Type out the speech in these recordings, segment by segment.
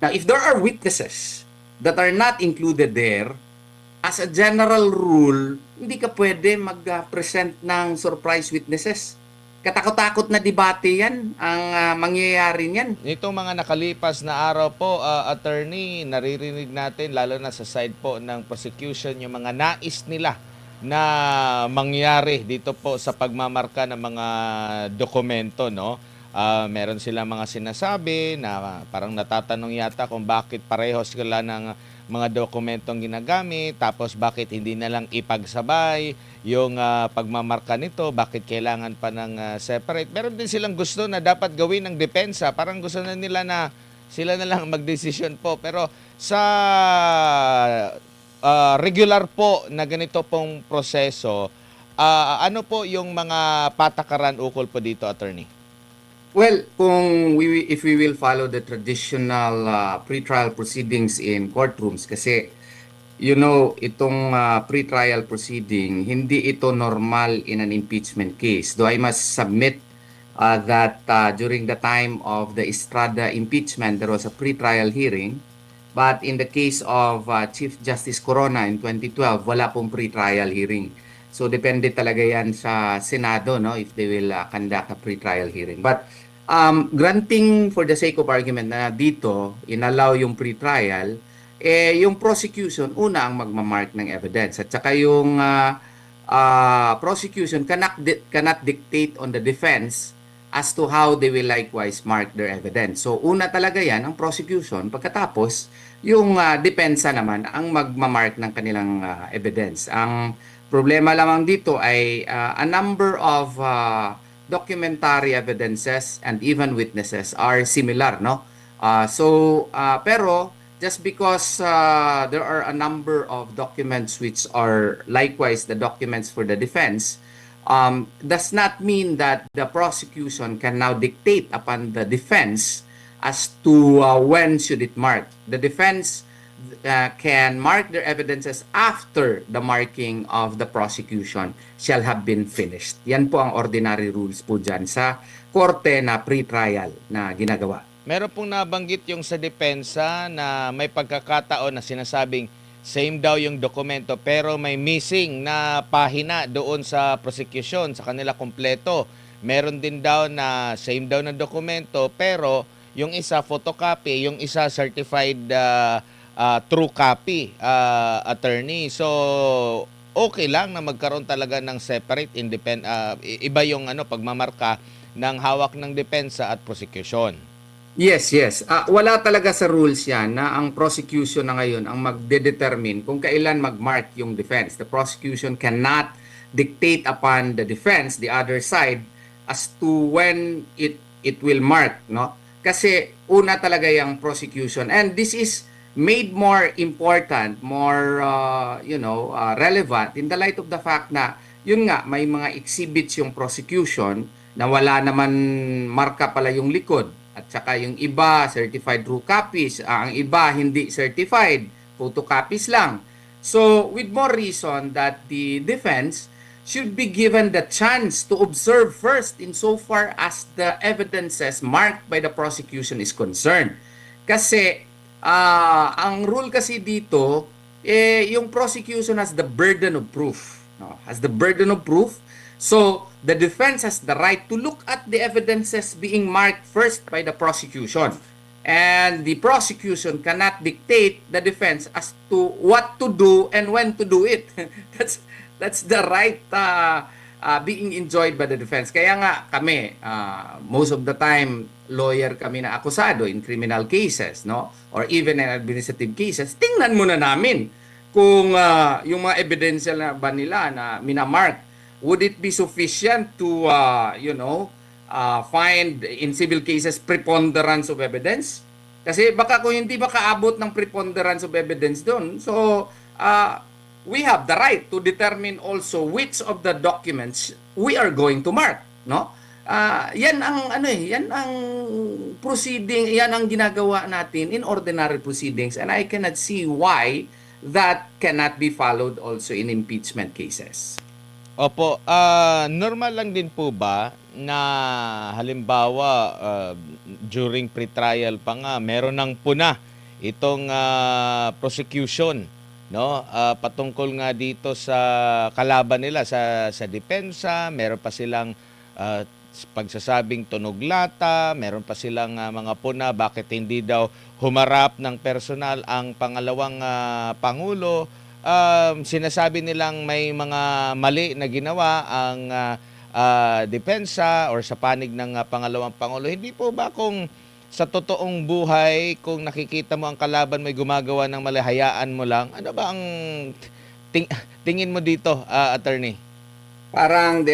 Now, if there are witnesses that are not included there, as a general rule, hindi ka pwede mag-present ng surprise witnesses. Katakot-takot na debate yan ang mangyayari niyan. Nitong mga nakalipas na araw po, attorney, naririnig natin lalo na sa side po ng prosecution yung mga nais nila na mangyari dito po sa pagmamarka ng mga dokumento, no? Meron silang mga sinasabi na parang natatanong yata kung bakit parehos sila ng mga dokumentong ginagamit, tapos bakit hindi na lang ipagsabay yung pagmamarka nito, bakit kailangan pa ng separate. Meron din silang gusto na dapat gawin ng depensa, parang gusto na nila na sila na lang magdesisyon po. Pero sa regular po na ganito pong proseso, ano po yung mga patakaran ukol po dito, attorney? Well, if we will follow the traditional pre-trial proceedings in courtrooms, kasi itong pre-trial proceeding, hindi ito normal in an impeachment case. Though I must submit that during the time of the Estrada impeachment, there was a pre-trial hearing. But in the case of Chief Justice Corona in 2012, wala pong pre-trial hearing. So depende talaga yan sa Senado, no, if they will conduct a pre-trial hearing. But granting for the sake of argument na dito inallow yung pre-trial, yung prosecution una ang magmamark ng evidence, at saka yung prosecution cannot dictate on the defense as to how they will likewise mark their evidence. So una talaga yan ang prosecution, pagkatapos yung depensa naman ang magmamark ng kanilang evidence. Ang problema lamang dito ay a number of documentary evidences and even witnesses are similar, no? Pero just because there are a number of documents which are likewise the documents for the defense, does not mean that the prosecution can now dictate upon the defense as to when should it mark. The defense can mark their evidences after the marking of the prosecution shall have been finished. Yan po ang ordinary rules po dyan sa korte na pre-trial na ginagawa. Meron pong nabanggit yung sa depensa na may pagkakataon na sinasabing same daw yung dokumento pero may missing na pahina doon sa prosecution, sa kanila kompleto. Meron din daw na same daw na dokumento pero yung isa photocopy, yung isa certified true copy, attorney. So, okay lang na magkaroon talaga ng separate, iba yung pagmamarka ng hawak ng depensa at prosecution. Yes. Wala talaga sa rules yan na ang prosecution na ngayon ang magdedetermine kung kailan mag-mark yung defense. The prosecution cannot dictate upon the defense, the other side, as to when it will mark, no? Kasi una talaga yung prosecution, and this is made more important, more relevant in the light of the fact na yun nga, may mga exhibits yung prosecution na wala naman marka pala yung likod, at saka yung iba certified true copies, ang iba hindi certified, photocopies lang. So with more reason that the defense should be given the chance to observe first insofar as the evidences marked by the prosecution is concerned. Kasi ang rule kasi dito, yung prosecution has the burden of proof. No? Has the burden of proof. So, the defense has the right to look at the evidences being marked first by the prosecution. And the prosecution cannot dictate the defense as to what to do and when to do it. That's the right being enjoyed by the defense. Kaya nga kami, most of the time, lawyer kami na akusado in criminal cases, no? Or even in administrative cases, tingnan muna namin kung yung mga ebidensya na ba nila na minamark, would it be sufficient to, find in civil cases preponderance of evidence? Kasi baka kung hindi makaabot ng preponderance of evidence doon, so we have the right to determine also which of the documents we are going to mark, no? Yan ang proceeding, yan ang ginagawa natin in ordinary proceedings, and I cannot see why that cannot be followed also in impeachment cases. Opo, normal lang din po ba na halimbawa during pre-trial pa nga meron ng puna itong prosecution, no? Patungkol nga dito sa kalaban nila sa depensa, meron pa silang pagsasabing tunog lata, meron pa silang mga puna bakit hindi daw humarap ng personal ang pangalawang pangulo. Sinasabi nilang may mga mali na ginawa ang depensa or sa panig ng pangalawang pangulo. Hindi po ba kung sa totoong buhay, kung nakikita mo ang kalaban mo'y gumagawa ng mali, hayaan mo lang, ano ba ang ting- tingin mo dito, attorney? Parang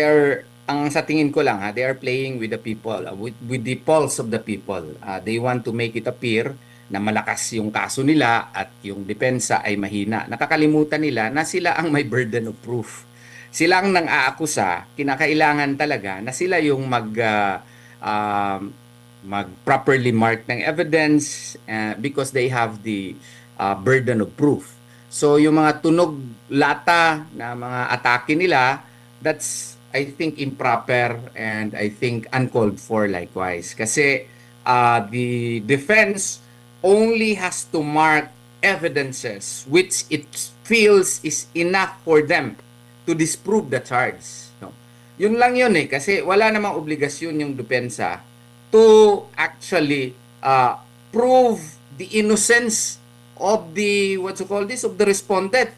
ang sa tingin ko lang they are playing with the people, with the pulse of the people. They want to make it appear na malakas yung kaso nila at yung depensa ay mahina. Nakakalimutan nila na sila ang may burden of proof. Sila ang nang-aakusa, kinakailangan talaga na sila yung mag-properly mark ng evidence because they have the burden of proof. So yung mga tunog lata na mga atake nila, that's I think improper and I think uncalled for likewise. Kasi the defense only has to mark evidences which it feels is enough for them to disprove the charge. No? Yun lang yun kasi wala namang obligasyon yung depensa to actually prove the innocence of the of the respondent.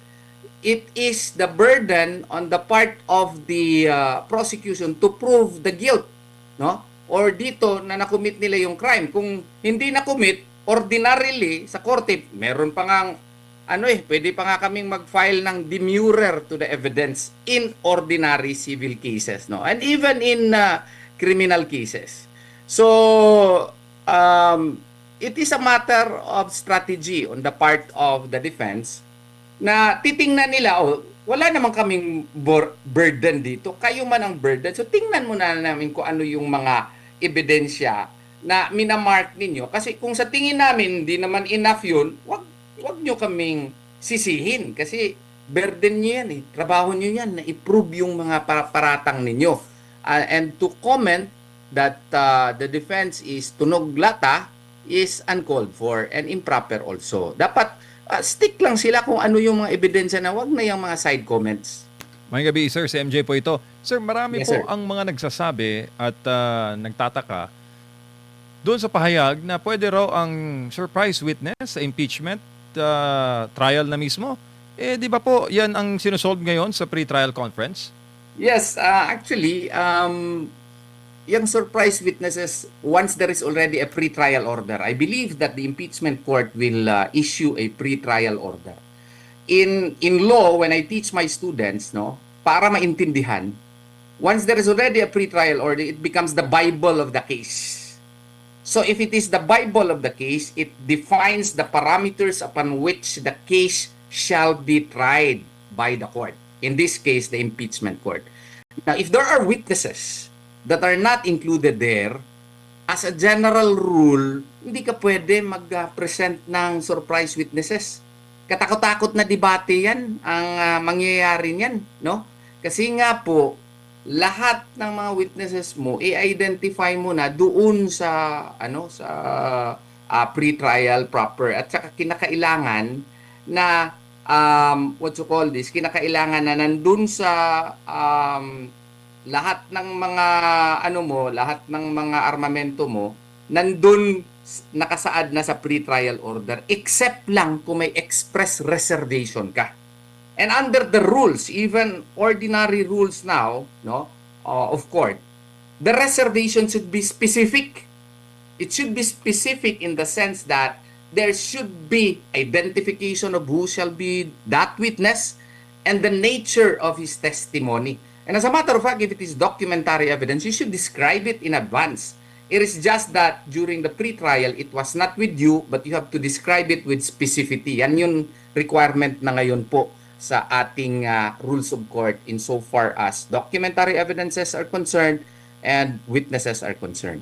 It is the burden on the part of the prosecution to prove the guilt, no? Or dito na nakomit nila yung crime. Kung hindi nakomit, ordinarily sa korte, meron pa ngang pwede pa nga kaming mag-file ng demurrer to the evidence in ordinary civil cases, no? And even in criminal cases. So, it is a matter of strategy on the part of the defense na titingnan nila, wala naman kaming burden dito. Kayo man ang burden. So, tingnan muna namin kung ano yung mga ebidensya na minamark ninyo. Kasi kung sa tingin namin hindi naman enough yun, wag nyo kaming sisihin. Kasi burden nyo yan Trabaho nyo yan na i-prove yung mga paratang ninyo. And to comment that the defense is tunog lata is uncalled for and improper also. Dapat stick lang sila kung ano yung mga ebidensya na wag na yung mga side comments. May gabi, sir. Si MJ po ito. Sir, marami Yes, po sir. ang mga nagsasabi at nagtataka doon sa pahayag na pwede raw ang surprise witness sa impeachment trial na mismo. Di ba po yan ang sinusolve ngayon sa pre-trial conference? Yes, actually, yung surprise witnesses, once there is already a pre-trial order, I believe that the impeachment court will issue a pre-trial order. In law, when I teach my students, no, para maintindihan, once there is already a pre-trial order, it becomes the Bible of the case. So if it is the Bible of the case, it defines the parameters upon which the case shall be tried by the court. In this case, the impeachment court. Now, if there are witnesses that are not included there, as a general rule, hindi ka pwede mag-present ng surprise witnesses. Katakot-takot na debate yan ang mangyayari niyan, no? Kasi nga po, lahat ng mga witnesses mo i-identify mo na doon sa pre-trial proper at saka kinakailangan na kinakailangan na nandun sa lahat ng mga lahat ng mga armamento mo nandun nakasaad na sa pre-trial order except lang kung may express reservation ka. And under the rules, even ordinary rules now, no, of court, the reservation should be specific. It should be specific in the sense that there should be identification of who shall be that witness and the nature of his testimony. And as a matter of fact, if it is documentary evidence, you should describe it in advance. It is just that during the pre-trial, it was not with you, but you have to describe it with specificity. Yan yung requirement na ngayon po sa ating rules of court insofar as documentary evidences are concerned and witnesses are concerned.